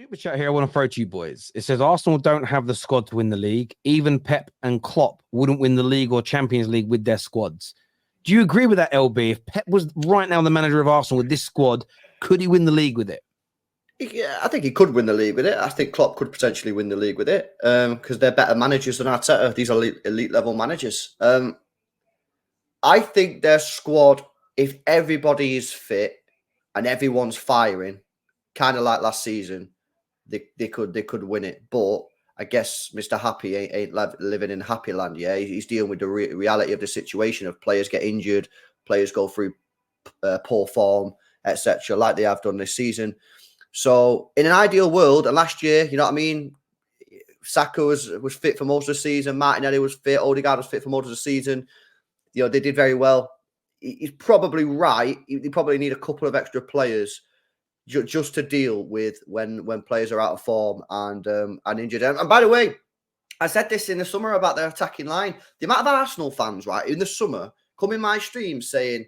Super chat here I want to throw to you boys. It says Arsenal don't have the squad to win the league. Even Pep and Klopp wouldn't win the league or Champions League with their squads. Do you agree with that, LB? If Pep was right now the manager of Arsenal with this squad, could he win the league with it? Yeah, I think he could win the league with it. I think Klopp could potentially win the league with it because they're better managers than Arteta. These are elite level managers. I think their squad, if everybody is fit and everyone's firing, kind of like last season, they could win it. But I guess Mr. Happy ain't living in happy land. Yeah, he's dealing with the reality of the situation of players get injured, players go through poor form, etc., like they have done this season. So in an ideal world, and last year, you know what I mean, Saka was fit for most of the season, Martinelli was fit, Odegaard was fit for most of the season. You know, they did very well. He's probably right. They probably need a couple of extra players just to deal with when players are out of form and injured. And by the way, I said this in the summer about their attacking line. The amount of Arsenal fans, right, in the summer come in my stream saying,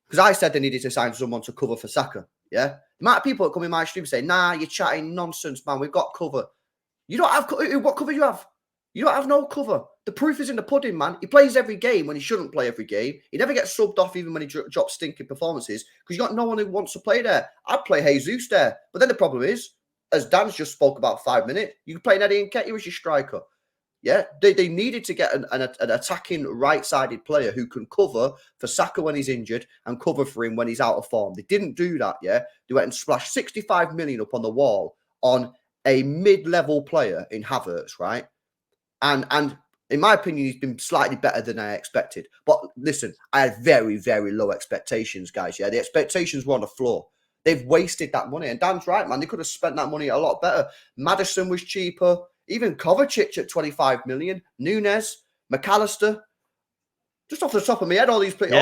because I said they needed to sign someone to cover for Saka. Yeah, the amount of people that come in my stream say, "Nah, you're chatting nonsense, man. We've got cover." You don't have what cover you have? You don't have no cover. The proof is in the pudding, man. He plays every game when he shouldn't play every game. He never gets subbed off even when he drops stinking performances because you got no one who wants to play there. I'd play Jesus there, but then the problem is, as Dan's just spoke about 5 minutes, you can play Eddie Nketiah as your striker. Yeah, they needed to get an attacking right-sided player who can cover for Saka when he's injured and cover for him when he's out of form. They didn't do that, yeah? They went and splashed 65 million up on the wall on a mid-level player in Havertz, right? And in my opinion, he's been slightly better than I expected. But listen, I had very, very low expectations, guys, yeah? The expectations were on the floor. They've wasted that money. And Dan's right, man. They could have spent that money a lot better. Maddison was cheaper. Even Kovacic at 25 million, Nunes, McAllister. Just off the top of my head, all these players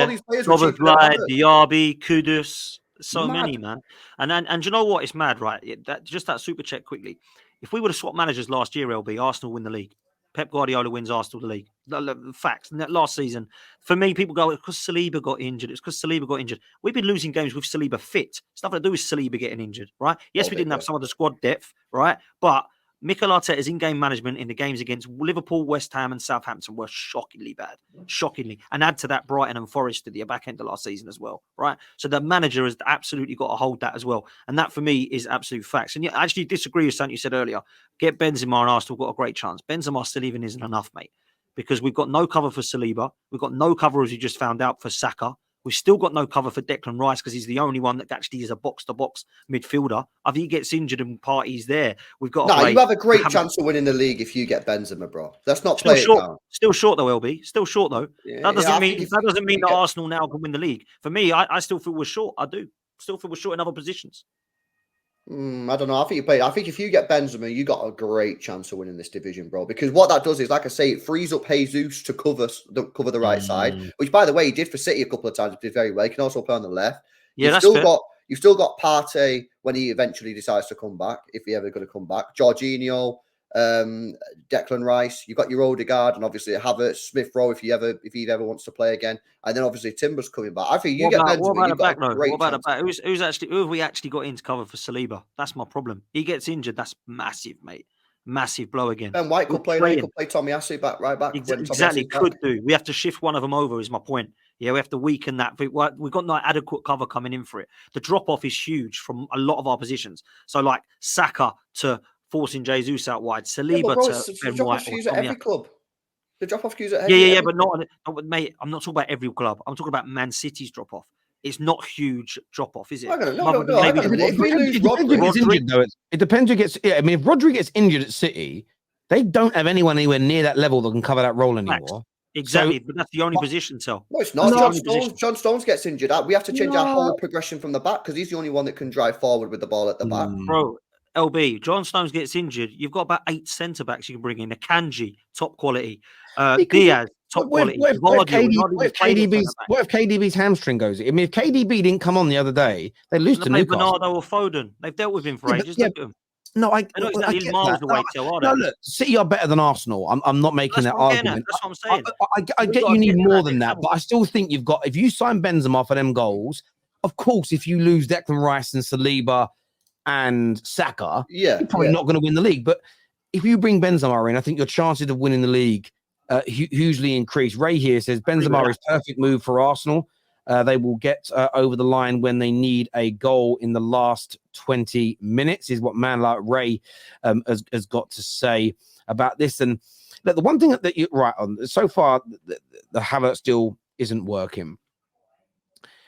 were cheaper. Diaby, Kudus, so many, man. And you know what? It's mad, right? That super check quickly. If we would have swapped managers last year, LB, Arsenal win the league. Pep Guardiola wins Arsenal the league. The facts. Last season, for me, people go, it's because Saliba got injured. It's because Saliba got injured. We've been losing games with Saliba fit. It's nothing to do with Saliba getting injured, right? Yes, we didn't have some of the squad depth, right? But Mikel Arteta's in-game management in the games against Liverpool, West Ham and Southampton were shockingly bad. Shockingly. And add to that Brighton and Forest at the back end of last season as well, right? So the manager has absolutely got to hold that as well. And that for me is absolute facts. And you actually disagree with something you said earlier. Get Benzema and Arsenal got a great chance. Benzema still even isn't enough, mate. Because we've got no cover for Saliba. We've got no cover, as you just found out, for Saka. We've still got no cover for Declan Rice because he's the only one that actually is a box-to-box midfielder. If he gets injured and parties there, we've got. No, you have a great chance of winning the league if you get Benzema, bro. That's not still short. Down. Still short though, LB. Still short though. Yeah, that doesn't mean that Arsenal now can win the league. For me, I still feel we're short. I do. Still feel we're short in other positions. I don't know. I think if you get Benzema, you got a great chance of winning this division, bro. Because what that does is, like I say, it frees up Jesus to cover the right side. Which, by the way, he did for City a couple of times. He did very well. He can also play on the left. Yeah, you've still got Partey when he eventually decides to come back, if he ever going to come back. Jorginho, Declan Rice. You've got your Odegaard and obviously Havertz, Smith Rowe if he ever wants to play again. And then obviously Timber's coming back. I think you get Benzema. What about the back? Who have we actually got in to cover for Saliba? That's my problem. He gets injured. That's massive, mate. Massive blow again. Ben White could play Tomiyasu right back. Exactly, could do. We have to shift one of them over, is my point. Yeah, we have to weaken that. We've got no adequate cover coming in for it. The drop-off is huge from a lot of our positions. So like Saka to forcing Jesus out wide, Saliba to Ben White. At every club. The drop-off queues at every but not, mate, I'm not talking about every club. I'm talking about Man City's drop-off. It's not huge drop-off, is it? No. If we lose Rodri, it depends who gets. Yeah, I mean, if Rodri gets injured at City, they don't have anyone anywhere near that level that can cover that role anymore. Exactly, but that's the only position, so. No, it's not. John Stones gets injured. We have to change our whole progression from the back because he's the only one that can drive forward with the ball at the back. Bro, LB, John Stones gets injured. You've got about 8 centre-backs you can bring in. Akanji, top quality. Diaz, top quality. What if KDB's hamstring goes? I mean, if KDB didn't come on the other day, they lose to Newcastle. Bernardo or Foden. They've dealt with him for ages. Look at them. No, they're not exactly miles away. Look, City are better than Arsenal. I'm not making that argument. That's what I'm saying. I get you need more than that, but I still think you've got. If you sign Benzema for them goals, of course, if you lose Declan Rice and Saliba, and Saka, Yeah, you're probably not going to win the league. But if you bring Benzema in, I think your chances of winning the league hugely increase. Ray here says Benzema is perfect move for Arsenal. They will get over the line when they need a goal in the last 20 minutes, is what man like Ray has got to say about this. And look, the one thing that you're right on, so far, the Havertz still isn't working.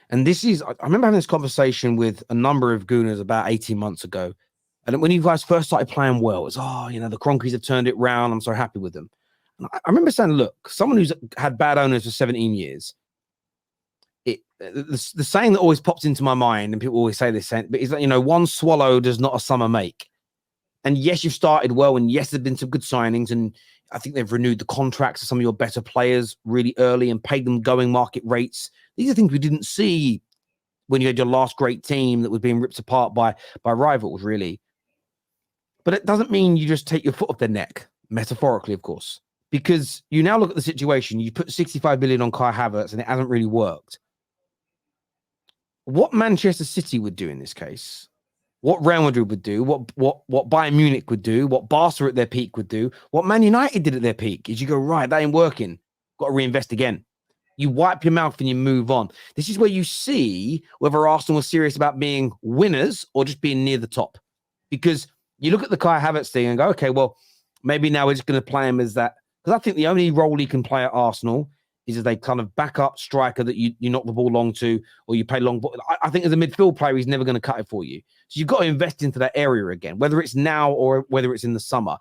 And this is, I remember having this conversation with a number of Gooners about 18 months ago. And when you guys first started playing well, it's, the Cronkies have turned it round. I'm so happy with them. And I remember saying, look, someone who's had bad owners for 17 years, the saying that always pops into my mind, and people always say this, but is that, one swallow does not a summer make. And yes, you've started well, and yes, there've been some good signings, and I think they've renewed the contracts of some of your better players really early and paid them going market rates. These are things we didn't see when you had your last great team that was being ripped apart by rivals, really. But it doesn't mean you just take your foot off their neck, metaphorically, of course, because you now look at the situation. You put 65 million on Kai Havertz, and it hasn't really worked. What Manchester City would do in this case, what Real Madrid would do, what Bayern Munich would do, what Barca at their peak would do, what Man United did at their peak, is you go, right, that ain't working. Got to reinvest again. You wipe your mouth and you move on. This is where you see whether Arsenal was serious about being winners or just being near the top. Because you look at the Kai Havertz thing and go, okay, well, maybe now we're just going to play him as that. Because I think the only role he can play at Arsenal is as a kind of backup striker that you knock the ball long to, or you play long ball. I think as a midfield player, he's never going to cut it for you. So you've got to invest into that area again, whether it's now or whether it's in the summer.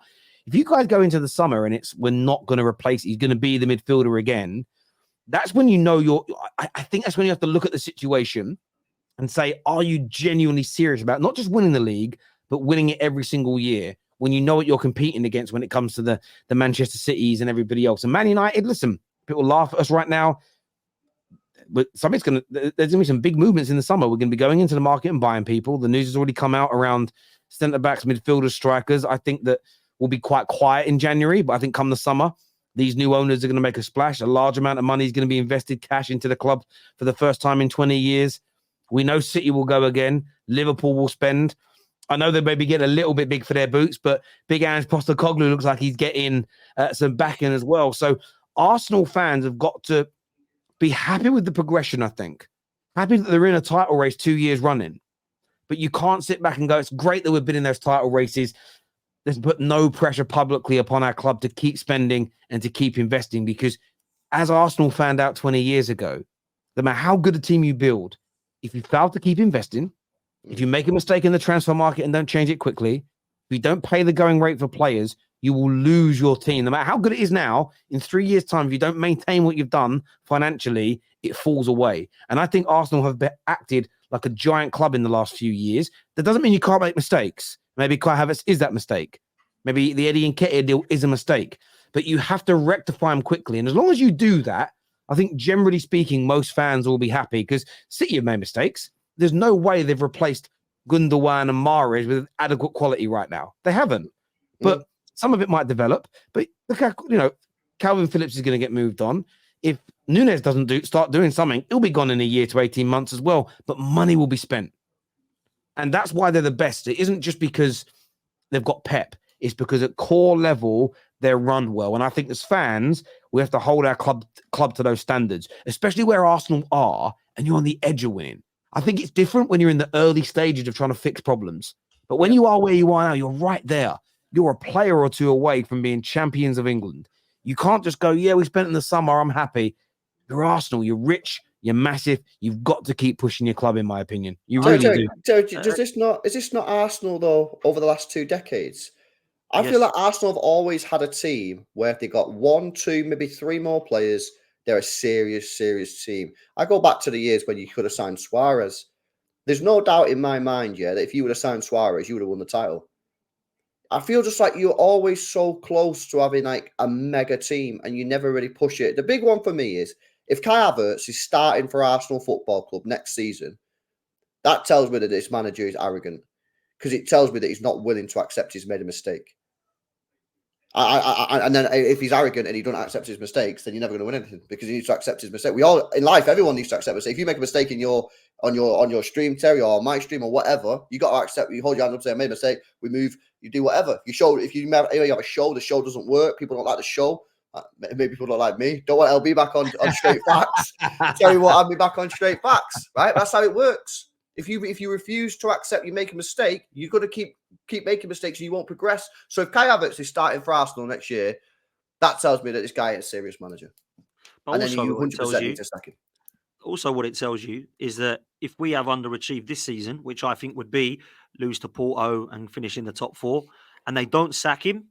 If you guys go into the summer and we're not going to replace, he's going to be the midfielder again, that's when you know I think that's when you have to look at the situation and say, are you genuinely serious about not just winning the league, but winning it every single year when you know what you're competing against when it comes to the Manchester Cities and everybody else. And Man United, listen, people laugh at us right now, but there's going to be some big movements in the summer. We're going to be going into the market and buying people. The news has already come out around centre-backs, midfielders, strikers. I think that will be quite quiet in January, but I think come the summer, these new owners are going to make a splash. A large amount of money is going to be invested cash into the club for the first time in 20 years. We know City will go again. Liverpool will spend. I know they maybe get a little bit big for their boots, but Big Ange Postecoglou looks like he's getting some backing as well. So Arsenal fans have got to be happy with the progression, I think. Happy that they're in a title race 2 years running. But you can't sit back and go, it's great that we've been in those title races. Let's put no pressure publicly upon our club to keep spending and to keep investing, because as Arsenal found out 20 years ago, no matter how good a team you build, if you fail to keep investing, if you make a mistake in the transfer market and don't change it quickly, if you don't pay the going rate for players, you will lose your team. No matter how good it is now, in 3 years' time, if you don't maintain what you've done financially, it falls away. And I think Arsenal have acted like a giant club in the last few years. That doesn't mean you can't make mistakes. Maybe Kai Havertz is that mistake. Maybe the Eddie Nketiah deal is a mistake. But you have to rectify them quickly. And as long as you do that, I think generally speaking, most fans will be happy, because City have made mistakes. There's no way they've replaced Gundogan and Mahrez with adequate quality right now. They haven't. But some of it might develop. But look how, Calvin Phillips is going to get moved on. If Nunes doesn't start doing something, he'll be gone in a year to 18 months as well. But money will be spent. And that's why they're the best. It isn't just because they've got Pep. It's because at core level, they're run well. And I think as fans, we have to hold our club to those standards, especially where Arsenal are and you're on the edge of winning. I think it's different when you're in the early stages of trying to fix problems. But when you are where you are now, you're right there. You're a player or two away from being champions of England. You can't just go, yeah, we spent in the summer, I'm happy. You're Arsenal, you're rich, you're massive. You've got to keep pushing your club, in my opinion. You really do. Is this not Arsenal, though, over the last 2 decades? I feel like Arsenal have always had a team where if they got 1, 2, maybe 3 more players, they're a serious, serious team. I go back to the years when you could have signed Suarez. There's no doubt in my mind, that if you would have signed Suarez, you would have won the title. I feel just like you're always so close to having like a mega team and you never really push it. The big one for me is if Kai Havertz is starting for Arsenal Football Club next season, that tells me that this manager is arrogant, because it tells me that he's not willing to accept he's made a mistake. And then if he's arrogant and he doesn't accept his mistakes, then you're never going to win anything, because he needs to accept his mistake. We all in life, everyone needs to accept mistakes. If you make a mistake in your on your stream, Terry, or my stream, or whatever, you got to accept. You hold your hands up, say, I made a mistake. We move. You do whatever. You show. If you have a show, the show doesn't work. People don't like the show. Maybe people don't like me. Don't want LB back on straight facts. Terry won't have me back on straight facts. Right? That's how it works. If you refuse to accept you make a mistake, you've got to keep making mistakes and you won't progress. So if Kai Havertz is starting for Arsenal next year, that tells me that this guy is a serious manager. But And then also you what it tells 100% you- need to sack him. Also, what it tells you is that if we have underachieved this season, which I think would be lose to Porto and finish in the top 4, and they don't sack him,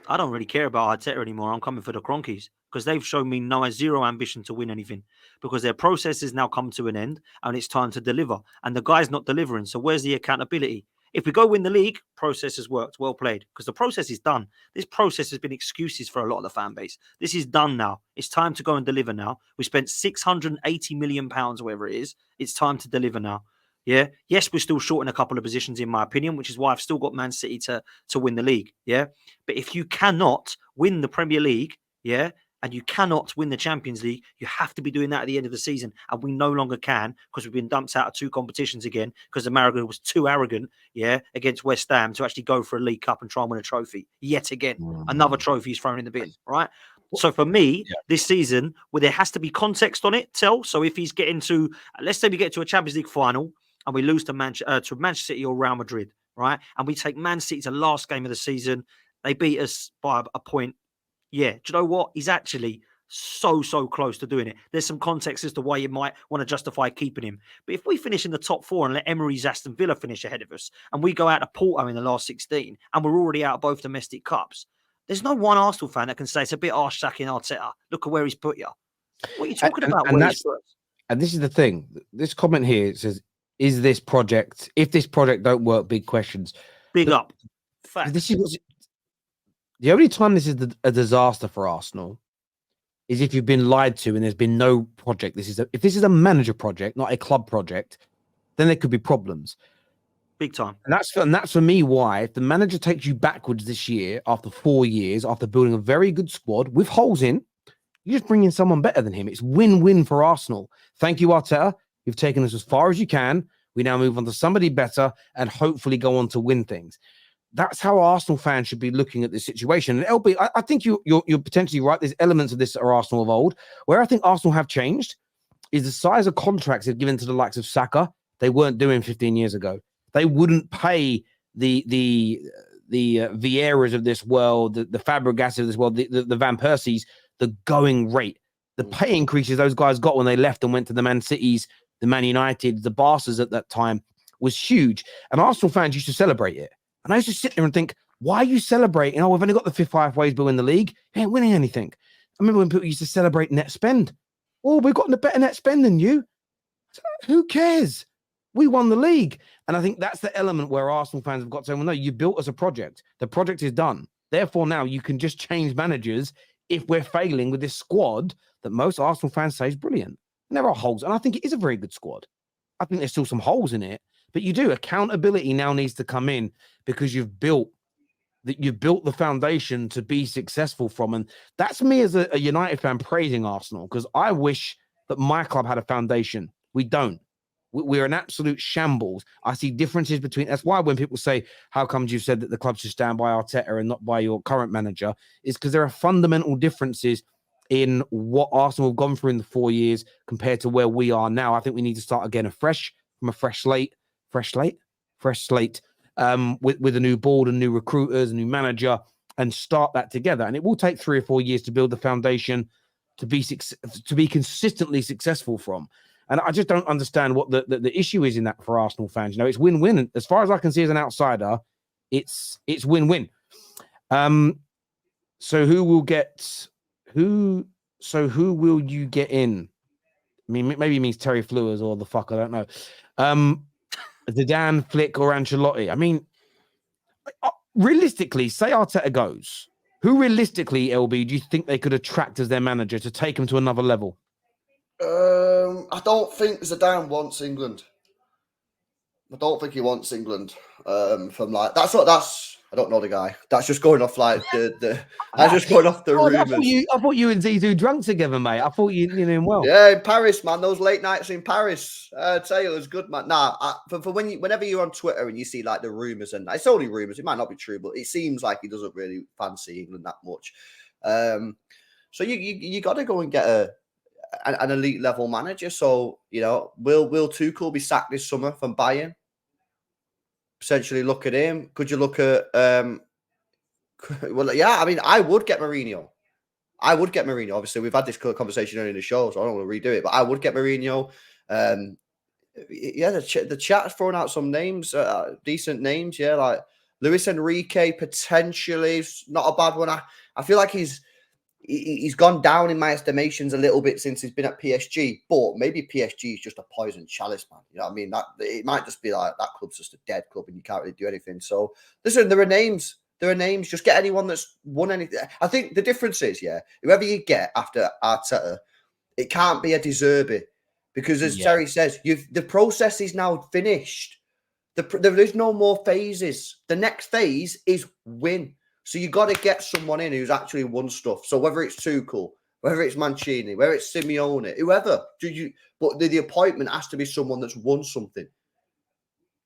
I don't really care about Arteta anymore. I'm coming for the Cronkies because they've shown me zero ambition to win anything because their process has now come to an end and it's time to deliver. And the guy's not delivering. So where's the accountability? If we go win the league, process has worked. Well played. Because the process is done. This process has been excuses for a lot of the fan base. This is done now. It's time to go and deliver now. We spent £680 million, whatever it is. It's time to deliver now. Yeah. Yes, we're still short in a couple of positions, in my opinion, which is why I've still got Man City to win the league. Yeah. But if you cannot win the Premier League, yeah, and you cannot win the Champions League, you have to be doing that at the end of the season. And we no longer can because we've been dumped out of 2 competitions again because America was too arrogant, yeah, against West Ham to actually go for a League Cup and try and win a trophy. Yet again, another trophy is thrown in the bin, right? So for me, this season, where there has to be context on it, so if he's getting to, let's say we get to a Champions League final and we lose to Manchester City or Real Madrid, right? And we take Man City to the last game of the season. They beat us by a point. Yeah, do you know what? He's actually so close to doing it. There's some context as to why you might want to justify keeping him. But if we finish in the top 4 and let Emery's Aston Villa finish ahead of us, and we go out to Porto in the last 16, and we're already out of both domestic cups, there's no one Arsenal fan that can say it's a bit harsh sacking Arteta. Look at where he's put you. What are you talking about? And this is the thing. This comment here says, "Is this project? If this project don't work, big questions." Big up. This is the only time this is a disaster for Arsenal is if you've been lied to and there's been no project. If this is a manager project, not a club project, then there could be problems. Big time. And that's for me why if the manager takes you backwards this year after 4 years, after building a very good squad with holes in, you just bring in someone better than him. It's win-win for Arsenal. Thank you, Arteta. You've taken us as far as you can. We now move on to somebody better and hopefully go on to win things. That's how Arsenal fans should be looking at this situation. And LB, I think you're potentially right. There's elements of this that are Arsenal of old. Where I think Arsenal have changed is the size of contracts they've given to the likes of Saka. They weren't doing 15 years ago. They wouldn't pay the Vieiras of this world, the Fabregas of this world, the Van Persies, the going rate. The pay increases those guys got when they left and went to the Man Cities, the Man United, the Barças at that time was huge. And Arsenal fans used to celebrate it. And I used to sit there and think, why are you celebrating? Oh, we've only got the 5th highest wage bill in the league. You ain't winning anything. I remember when people used to celebrate net spend. Oh, we've got a better net spend than you. Who cares? We won the league. And I think that's the element where Arsenal fans have got to say, well, no, you built us a project. The project is done. Therefore, now you can just change managers if we're failing with this squad that most Arsenal fans say is brilliant. And there are holes. And I think it is a very good squad. I think there's still some holes in it. But you do. Accountability now needs to come in because you've built the foundation to be successful from. And that's me as a United fan praising Arsenal because I wish that my club had a foundation. We don't. We're an absolute shambles. I see differences between. That's why when people say, how comes you've said that the club should stand by Arteta and not by your current manager, is because there are fundamental differences in what Arsenal have gone through in the 4 years compared to where we are now. I think we need to start again afresh from a fresh slate, with a new board and new recruiters, a new manager, and start that together. And it will take 3 or 4 years to build the foundation to be consistently successful from. And I just don't understand what the issue is in that for Arsenal fans. You know, it's win-win. And as far as I can see as an outsider, it's win-win. So who will you get in? I mean, maybe it means Terry Flewers or the fuck, I don't know. Zidane, Flick, or Ancelotti. I mean, realistically, say Arteta goes. Who realistically, LB, do you think they could attract as their manager to take them to another level? I don't think Zidane wants England. I don't think he wants England. From like that's I don't know the guy. That's just going off like the that's just going off the I rumours. thought you and Zizou drunk together, mate. I thought you knew him well. Yeah, in Paris, man. Those late nights in Paris. I tell you, it was good, man. For whenever you're on Twitter and you see like the rumours, and it's only rumours, it might not be true, but it seems like he doesn't really fancy England that much. So you got to go and get an elite level manager. So will Tuchel be sacked this summer from Bayern? Potentially look at him. Could you look at well, yeah, I mean, I would get Mourinho. Obviously, we've had this conversation earlier in the show, so I don't want to redo it, but I would get Mourinho. Yeah, the chat's throwing out some names, decent names, yeah, like Luis Enrique, potentially. Not a bad one. I feel like he's gone down in my estimations a little bit since he's been at PSG, but maybe PSG is just a poison chalice, man. You know what I mean? That it might just be like that club's just a dead club and you can't really do anything. So listen, there are names. Just get anyone that's won anything. I think the difference is, whoever you get after Arteta, it can't be a De Zerbi because, as Terry says, the process is now finished. There is no more phases. The next phase is win. So you got to get someone in who's actually won stuff. So whether it's Tuchel, whether it's Mancini, whether it's Simeone, whoever, but the appointment has to be someone that's won something.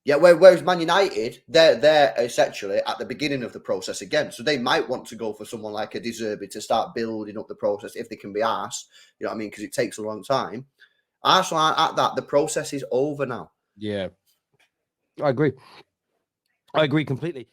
Yeah, whereas Man United, they're essentially at the beginning of the process again. So they might want to go for someone like a De Zerbi to start building up the process if they can be asked. You know what I mean? Because it takes a long time. Arsenal aren't at that. The process is over now. Yeah, I agree. I agree completely.